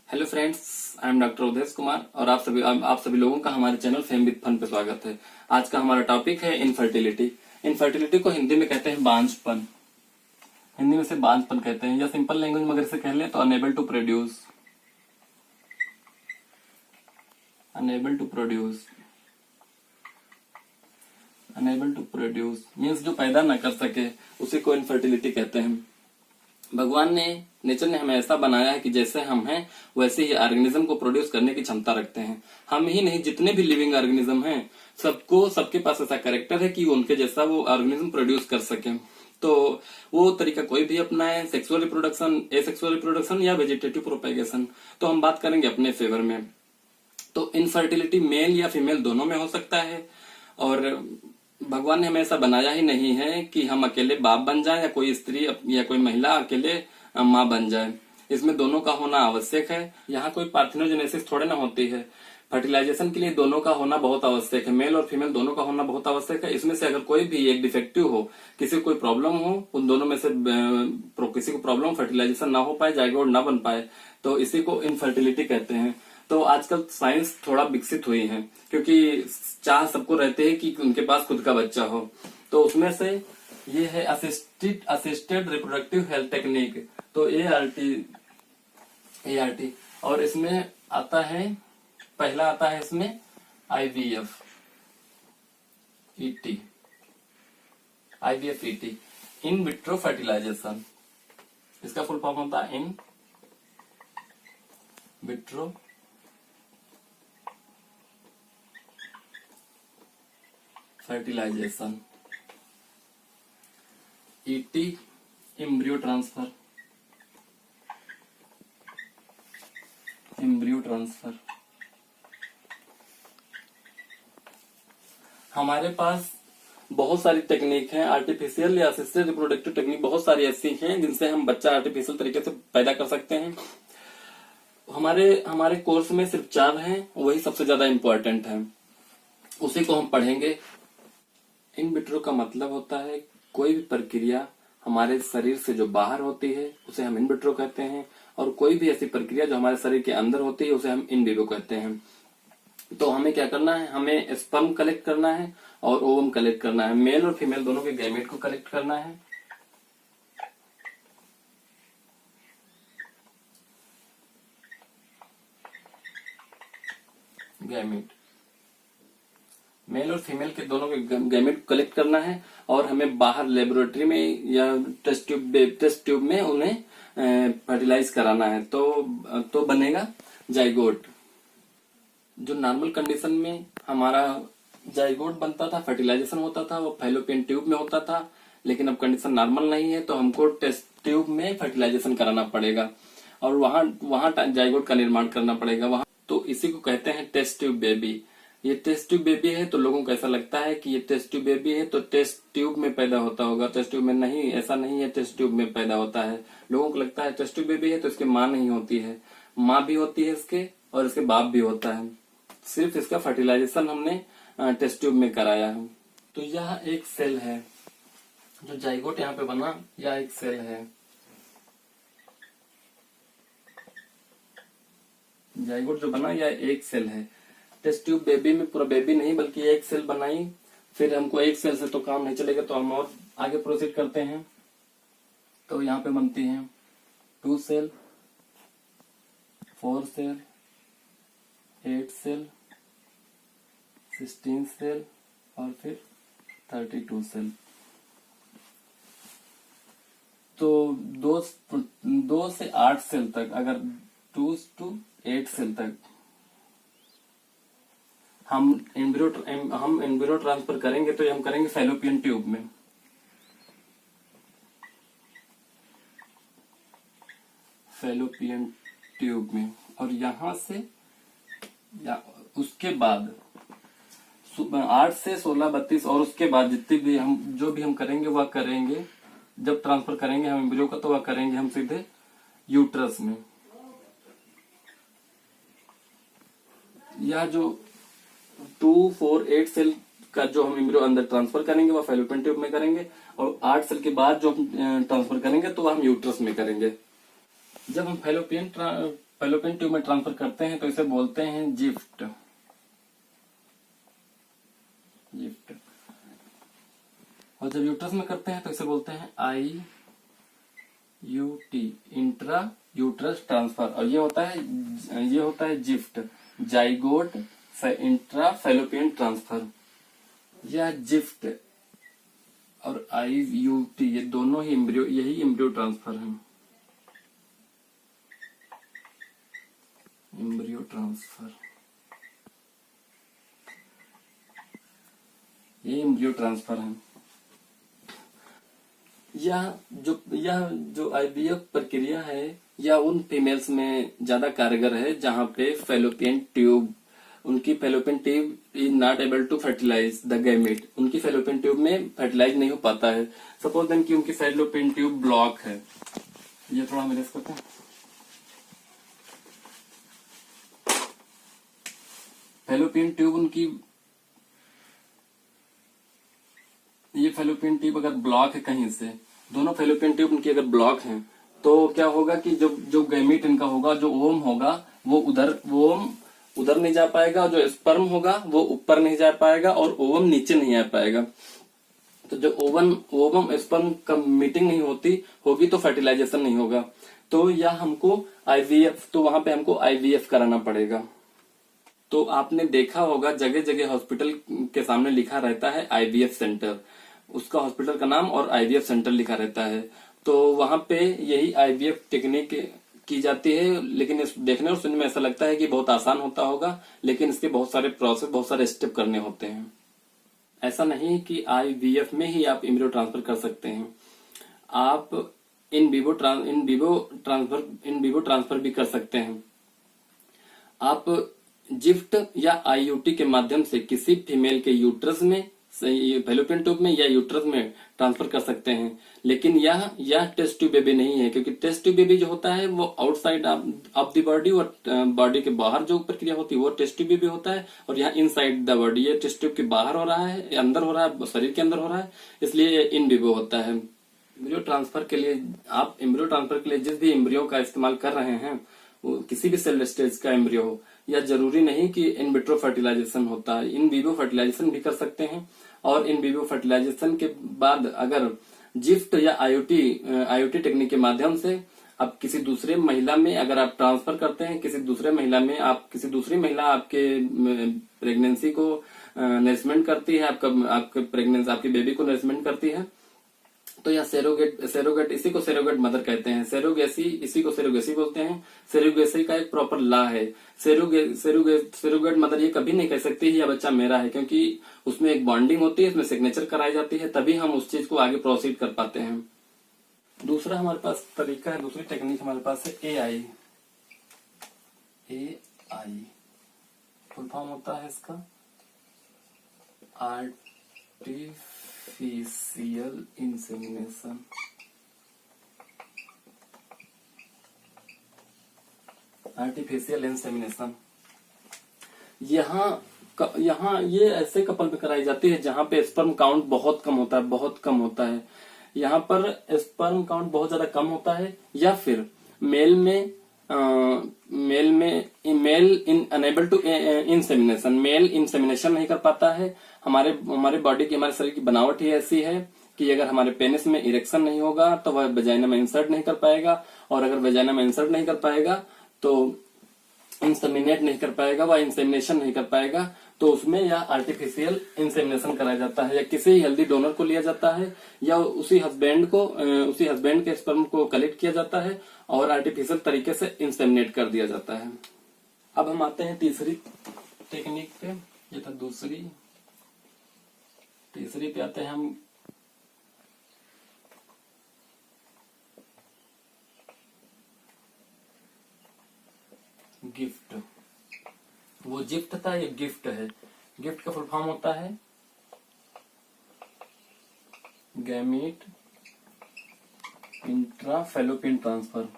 Hello friends, I am doctor Uday Kumar और आप सभी लोगों का हमारे चैनल फेम विद फन पे स्वागत है। आज का हमारा टॉपिक है इनफर्टिलिटी। इनफर्टिलिटी को हिंदी में कहते हैं बांझपन। हिंदी में से बांझपन कहते हैं, या सिंपल लैंग्वेज में अगर इसे कह लें तो unable to produce. Unable to produce unable to produce means जो पैदा न कर सके, उसी को इनफर्टिलिटी कहते हैं। भगवान ने, नेचर ने हमें ऐसा बनाया है कि जैसे हम हैं वैसे ही ऑर्गेनिज्म को प्रोड्यूस करने की क्षमता रखते हैं। हम ही नहीं, जितने भी लिविंग ऑर्गेनिज्म हैं सबके पास ऐसा कैरेक्टर है कि उनके जैसा वो ऑर्गेनिज्म प्रोड्यूस कर सके। तो वो तरीका कोई भी अपनाए, सेक्सुअल रिप्रोडक्शन, एसेक्सुअल रिप्रोडक्शन या वेजिटेटिव प्रोपेगेशन, तो हम बात करेंगे अपने फेवर में। तो इनफर्टिलिटी मेल या फीमेल दोनों में हो सकता है, और भगवान ने हमें ऐसा बनाया ही नहीं है कि हम अकेले बाप बन जाए या कोई स्त्री या कोई महिला अकेले माँ बन जाए। इसमें दोनों का होना आवश्यक है। यहाँ कोई पार्थिनोजेनेसिस थोड़े ना होती है। फर्टिलाइजेशन के लिए दोनों का होना बहुत आवश्यक है। मेल और फीमेल दोनों का होना बहुत आवश्यक है। इसमें से अगर कोई भी एक डिफेक्टिव हो, किसी को कोई प्रॉब्लम हो, उन दोनों में से किसी को प्रॉब्लम, फर्टिलाइजेशन ना हो पाए, जाइगोट ना बन पाए, तो इसी को इनफर्टिलिटी कहते हैं। तो आजकल साइंस थोड़ा विकसित हुई है, क्योंकि चाह सबको रहते हैं कि उनके पास खुद का बच्चा हो। तो उसमें से ये है असिस्टेड रिप्रोडक्टिव हेल्थ टेक्निक, तो ART। और इसमें आता है, पहला आता है इसमें IVF ET, in vitro fertilisation. इसका फुल फॉर्म होता है in vitro fertilisation. ET embryo transfer. हमारे पास बहुत सारी टेक्निक है, आर्टिफिशियल या असिस्टेड रिप्रोडक्टिव टेक्निक बहुत सारी ऐसी हैं जिनसे हम बच्चा आर्टिफिशियल तरीके से पैदा कर सकते हैं। हमारे कोर्स में सिर्फ 4 हैं, वही सबसे ज्यादा इम्पोर्टेंट है, उसी को हम पढ़ेंगे। इन विट्रो का मतलब होता है कोई भी प्रक्रिया हमारे शरीर से जो बाहर होती है उसे हम इन विट्रो कहते हैं, और कोई भी ऐसी प्रक्रिया जो हमारे शरीर के अंदर होती है उसे हम इन विवो कहते हैं। तो हमें क्या करना है, हमें स्पर्म कलेक्ट करना है और ओवम कलेक्ट करना है। मेल और फीमेल दोनों के गैमेट को कलेक्ट करना है। गैमेट, मेल और फीमेल के दोनों के गैमेट कलेक्ट करना है, और हमें बाहर लेबोरेटरी में या टेस्ट ट्यूब में उन्हें फर्टिलाइज कराना है, तो बनेगा जाइगोट। जो नॉर्मल कंडीशन में हमारा जाइगोट बनता था, फर्टिलाइजेशन होता था, वो फैलोपियन ट्यूब में होता था। लेकिन अब कंडीशन नॉर्मल नहीं है, तो हमको टेस्ट ट्यूब में फर्टिलाइजेशन कराना पड़ेगा, और वहां जाइगोट का निर्माण करना पड़ेगा वहां। तो इसी को कहते हैं टेस्ट ट्यूब बेबी। ये टेस्ट ट्यूब बेबी है, तो लोगों को ऐसा लगता है कि ये टेस्ट ट्यूब बेबी है तो टेस्ट ट्यूब में पैदा होता होगा। टेस्ट ट्यूब में नहीं, ऐसा नहीं है, टेस्ट ट्यूब में पैदा होता है। लोगों को लगता है टेस्ट ट्यूब बेबी है तो इसकी माँ नहीं होती है। माँ भी होती है इसके, और इसके बाप भी होता है। सिर्फ इसका फर्टिलाइजेशन हमने टेस्ट ट्यूब में कराया है। तो यह एक सेल है, जो जाइगोट यहाँ पे बना, यह एक सेल है। जाइगोट जो बना यह एक सेल है। टेस्ट ट्यूब बेबी में पूरा बेबी नहीं बल्कि एक सेल बनाई। फिर हमको एक सेल से तो काम नहीं चलेगा, तो हम और आगे प्रोसीड करते हैं। तो यहाँ पे बनती हैं 2 सेल, 4 सेल, 8 सेल, 16 सेल, और फिर 32 सेल। तो 2 से 8 सेल तक, अगर 2 to 8 सेल तक हम एम्ब्रियो ट्रांसफर करेंगे, तो ये हम करेंगे फैलोपियन ट्यूब में। फैलोपियन ट्यूब में, और यहां से या उसके बाद 8 से 16, 32, और उसके बाद जितने भी जो भी हम करेंगे वह करेंगे। जब ट्रांसफर करेंगे हम एम्ब्रियो का, तो वह करेंगे हम सीधे यूट्रस में। यह जो 2, 4, 8 सेल का जो हम एम्ब्रियो अंदर ट्रांसफर करेंगे वह फैलोपियन ट्यूब में करेंगे, और 8 साल के बाद जो हम ट्रांसफर करेंगे तो वह हम यूट्रस में करेंगे। जब हम फैलोपियन फैलोपियन ट्यूब में ट्रांसफर करते हैं तो इसे बोलते हैं जिफ्ट। जिफ्ट। और जब यूट्रस में करते हैं तो इसे बोलते हैं IUT, इंट्रा यूट्रस ट्रांसफर। और ये होता है gift, zygote intra fallopian transfer. या जिफ्ट और IUT ये दोनों ही यही एम्ब्रियो ट्रांसफर है। एम्ब्रियो ट्रांसफर, ये एम्ब्रियो ट्रांसफर है। यह जो IVF प्रक्रिया है यह उन फीमेल्स में ज्यादा कारगर है जहां पे उनकी fallopian tube is not able to fertilise the gamete. उनकी फैलोपियन ट्यूब में फर्टिलाइज नहीं हो पाता है। सपोज देन कि उनकी फैलोपियन ट्यूब ब्लॉक है। ये थोड़ा हम रेस करते हैं। फैलोपियन ट्यूब ये फैलोपियन ट्यूब अगर ब्लॉक है कहीं से, दोनों फैलोपियन ट्यूब उनकी अगर ब्लॉक हैं तो क्या होगा कि जो गैमीट इनका होगा, जो ओवम होगा वो उधर नहीं जा पाएगा, और जो स्पर्म होगा वो ऊपर नहीं जा पाएगा, और ओवम नीचे नहीं आ पाएगा। तो जो ओवम स्पर्म का मीटिंग नहीं होगी तो फर्टिलाइजेशन नहीं होगा। तो वहां पे हमको IVF कराना पड़ेगा। तो आपने देखा होगा जगह जगह हॉस्पिटल के सामने लिखा रहता है IVF सेंटर, उसका हॉस्पिटल का नाम और IVF सेंटर लिखा रहता है। तो वहां पे यही IVF टेक्निक की जाती है। लेकिन इस देखने और सुनने में ऐसा लगता है कि बहुत आसान होता होगा, लेकिन इसके बहुत सारे प्रोसेस, बहुत सारे स्टेप करने होते हैं। ऐसा नहीं कि IVF में ही आप एम्ब्रियो ट्रांसफर कर सकते हैं, आप इन विवो ट्रांसफर भी कर सकते हैं। आप जिफ्ट या IUT के माध्यम से किसी फीमेल के यूट्रस में, फैलोपियन ट्यूब में या यूट्रस में ट्रांसफर कर सकते हैं। लेकिन यह टेस्ट ट्यूब बेबी नहीं है, क्योंकि टेस्ट ट्यूब बेबी जो होता है वो आउटसाइड ऑफ द बॉडी, और बॉडी के बाहर जो प्रक्रिया होती है वो टेस्ट ट्यूब बेबी होता है। और यहाँ इनसाइड द बॉडी, ये टेस्ट ट्यूब के बाहर हो रहा है, अंदर हो रहा है, शरीर के अंदर हो रहा है, इसलिए ये इन विवो होता है। एम्ब्रियो ट्रांसफर के लिए जिस भी एम्ब्रियो का इस्तेमाल कर रहे हैं, वो किसी भी सेल स्टेज का एम्ब्रियो हो, या जरूरी नहीं कि इन विट्रो फर्टिलाइजेशन होता है, इन विवो फर्टिलाइजेशन भी कर सकते हैं। और इन विवो फर्टिलाइजेशन के बाद अगर जिफ्ट या IUT टेक्निक के माध्यम से आप किसी दूसरे महिला में अगर आप ट्रांसफर करते हैं, किसी दूसरी महिला आपके प्रेगनेंसी को नरिशमेंट करती है, आपकी बेबी को नरिशमेंट करती है, तो यह सेरोगेट इसी को सेरोगेट मदर कहते हैं। सेरोगेसी इसी को सेरोगेसी बोलते हैं। सेरोगेसी का एक प्रॉपर लॉ है। सेरोगेट मदर ये कभी नहीं कह सकती यह बच्चा मेरा है, क्योंकि उसमें एक बॉन्डिंग होती है, उसमें सिग्नेचर कराई जाती है, तभी हम उस चीज को आगे प्रोसीड कर पाते हैं। दूसरा हमारे पास तरीका है, दूसरी टेक्निक हमारे पास है AI। फुल फॉर्म होता है इसका आर्टिफिशियल इंसेमिनेशन। आर्टिफिशियल इंसेमिनेशन यहाँ ये ऐसे कपल में कराई जाती है जहां पे स्पर्म काउंट बहुत कम होता है। यहाँ पर स्पर्म काउंट बहुत ज्यादा कम होता है, या फिर male in unable to insemination, male insemination नहीं कर पाता है। हमारे बॉडी की, हमारे शरीर की बनावट ही ऐसी है कि अगर हमारे पेनिस में इरेक्शन नहीं होगा तो वह वेजाइना में इंसर्ट नहीं कर पाएगा, और अगर वेजाइना में इंसर्ट नहीं कर पाएगा तो इंसेमिनेट नहीं कर पाएगा, वह इंसेमिनेशन नहीं कर पाएगा। तो उसमें या आर्टिफिशियल इंसेमिनेशन कराया जाता है, या किसी हेल्दी डोनर को लिया जाता है, या उसी हस्बैंड के स्पर्म को कलेक्ट किया जाता है और आर्टिफिशियल तरीके से इंसेमिनेट कर दिया जाता है। अब हम आते हैं तीसरी टेक्निक पे, ये था दूसरी। तीसरी पे आते हैं हम गिफ्ट। वो जिफ्ट था, ये गिफ्ट है। गिफ्ट का फुल फॉर्म होता है gamete intra fallopian transfer.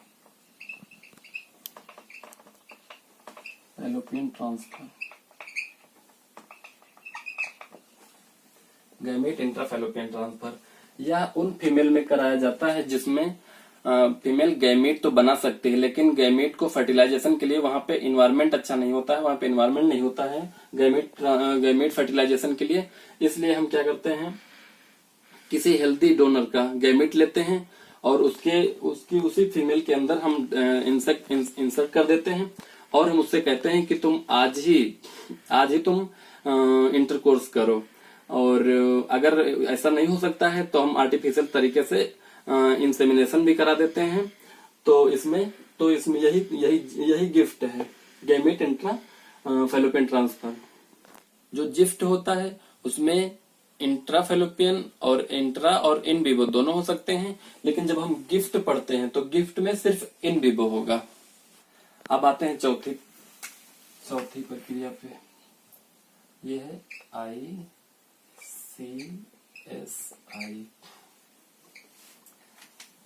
Gamete intra fallopian transfer या उन फीमेल में कराया जाता है जिसमें फीमेल गैमीट तो बना सकती है, लेकिन गैमीट को फर्टिलाइजेशन के लिए वहां पे इन्वायरमेंट अच्छा नहीं होता है, वहां पे इन्वायरमेंट नहीं होता है गैमीट फर्टिलाइजेशन के लिए। इसलिए हम क्या करते हैं, किसी हेल्दी डोनर का गैमीट लेते हैं और उसी फीमेल के अंदर हम इंसर्ट कर देते हैं और हम उससे कहते हैं कि तुम आज ही तुम इंटरकोर्स करो। और अगर ऐसा नहीं हो सकता है तो हम आर्टिफिशियल तरीके से इंसेमिनेशन भी करा देते हैं। तो इसमें यही गिफ्ट है, गैमेट इंट्रा फैलोपियन ट्रांसफर। जो गिफ्ट होता है उसमें इंट्रा फैलोपियन और इंट्रा और इन विवो दोनों हो सकते हैं, लेकिन जब हम गिफ्ट पढ़ते हैं तो गिफ्ट में सिर्फ इन विवो होगा। अब आते हैं चौथी प्रक्रिया पे। ये है ICSI।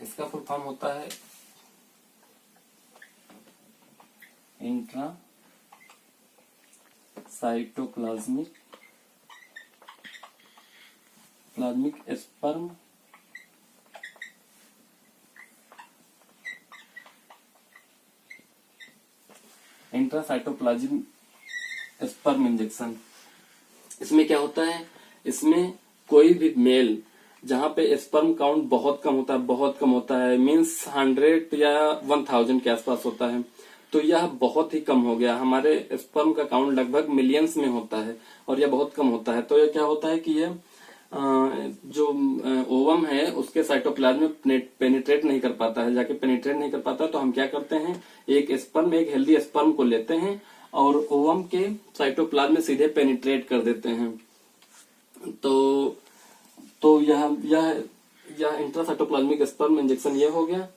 इसका फुल फॉर्म होता है intra cytoplasmic sperm intracytoplasm sperm injection. इसमें क्या होता है, इसमें कोई भी मेल जहां पे स्पर्म काउंट बहुत कम होता है, मींस 100 या 1000 के आसपास होता है, तो यह बहुत ही कम हो गया। हमारे स्पर्म का काउंट लगभग मिलियंस में होता है और यह बहुत कम होता है। तो यह क्या होता है कि यह जो ओवम है उसके साइटोप्लाज्म में पेनिट्रेट नहीं कर पाता है, जाके पेनिट्रेट नहीं कर पाता। तो हम क्या करते हैं, एक हेल्दी स्पर्म को लेते हैं और ओवम के साइटोप्लाज्म में सीधे पेनिट्रेट कर देते हैं। तो यह इंट्रासाइटोप्लाज्मिक स्पर्म इंजेक्शन ये हो गया।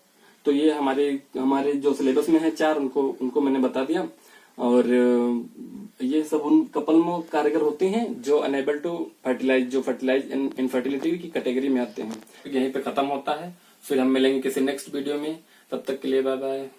तो ये हमारे जो सिलेबस में है 4, उनको मैंने बता दिया। और ये सब उन कपल में कारगर होते हैं जो अनेबल टू फर्टिलाइज, जो फर्टिलाइज इनफर्टिलिटी की कैटेगरी में आते हैं। यहीं पे खत्म होता है, फिर हम मिलेंगे किसी नेक्स्ट वीडियो में। तब तक के लिए बाय बाय।